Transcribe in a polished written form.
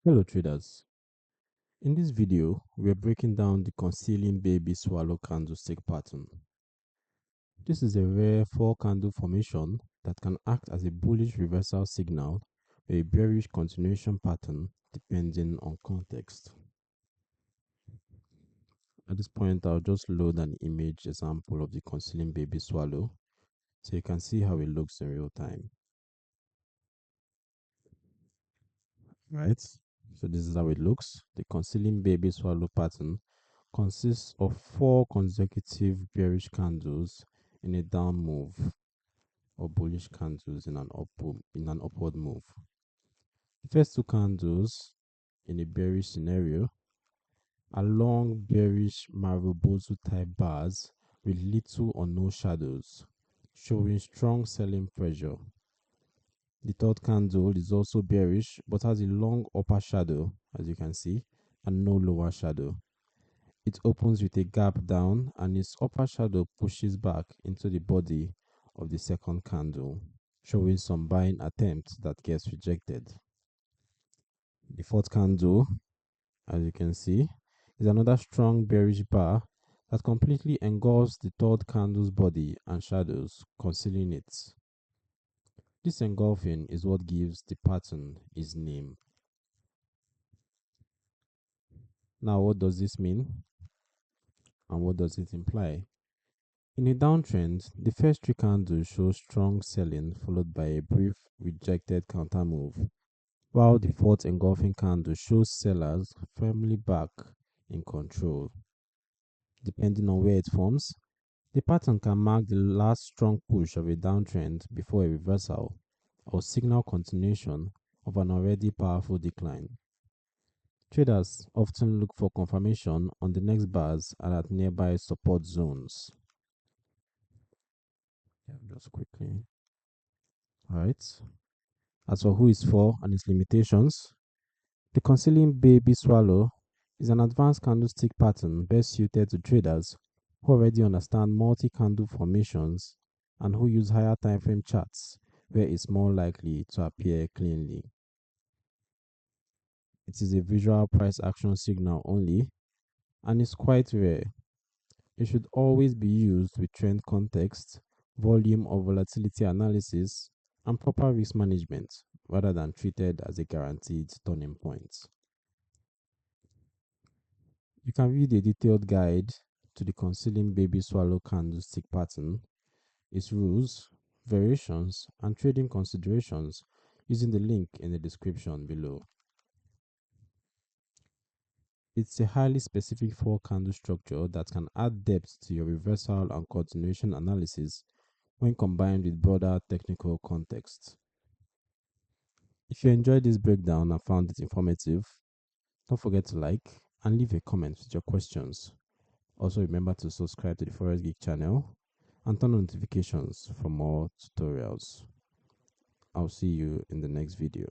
Hello traders, in this video we are breaking down the Concealing Baby Swallow candlestick pattern. This is a rare 4 candle formation that can act as a bullish reversal signal or a bearish continuation pattern depending on context. At this point I'll just load an image example of the Concealing Baby Swallow so you can see how it looks in real time. Right, so this is how it looks. The Concealing Baby Swallow pattern consists of 4 consecutive bearish candles in a down move or bullish candles in an upward move. The first 2 candles in a bearish scenario are long bearish Marubozu type bars with little or no shadows, showing strong selling pressure. The third candle is also bearish but has a long upper shadow, as you can see, and no lower shadow. It opens with a gap down and its upper shadow pushes back into the body of the second candle, showing some buying attempt that gets rejected. The fourth candle, as you can see, is another strong bearish bar that completely engulfs the third candle's body and shadows, concealing it. This engulfing is what gives the pattern its name. Now, what does this mean? And what does it imply? In a downtrend, the first 3 candles show strong selling followed by a brief rejected counter move, while the fourth engulfing candle shows sellers firmly back in control. Depending on where it forms, the pattern can mark the last strong push of a downtrend before a reversal or signal continuation of an already powerful decline. Traders often look for confirmation on the next bars and at nearby support zones. Just quickly. Alright. As for who is for and its limitations, the Concealing Baby Swallow is an advanced candlestick pattern best suited to traders who already understand multi-candle formations and who use higher timeframe charts where it's more likely to appear cleanly. It is a visual price action signal only and is quite rare. It should always be used with trend context, volume or volatility analysis, and proper risk management rather than treated as a guaranteed turning point. You can read a detailed guide to the Concealing Baby Swallow candlestick pattern, its rules, variations, and trading considerations using the link in the description below. It's a highly specific 4 candle structure that can add depth to your reversal and continuation analysis when combined with broader technical context. If you enjoyed this breakdown and found it informative, don't forget to like and leave a comment with your questions. Also remember to subscribe to the Forex Geek channel and turn on notifications for more tutorials. I'll see you in the next video.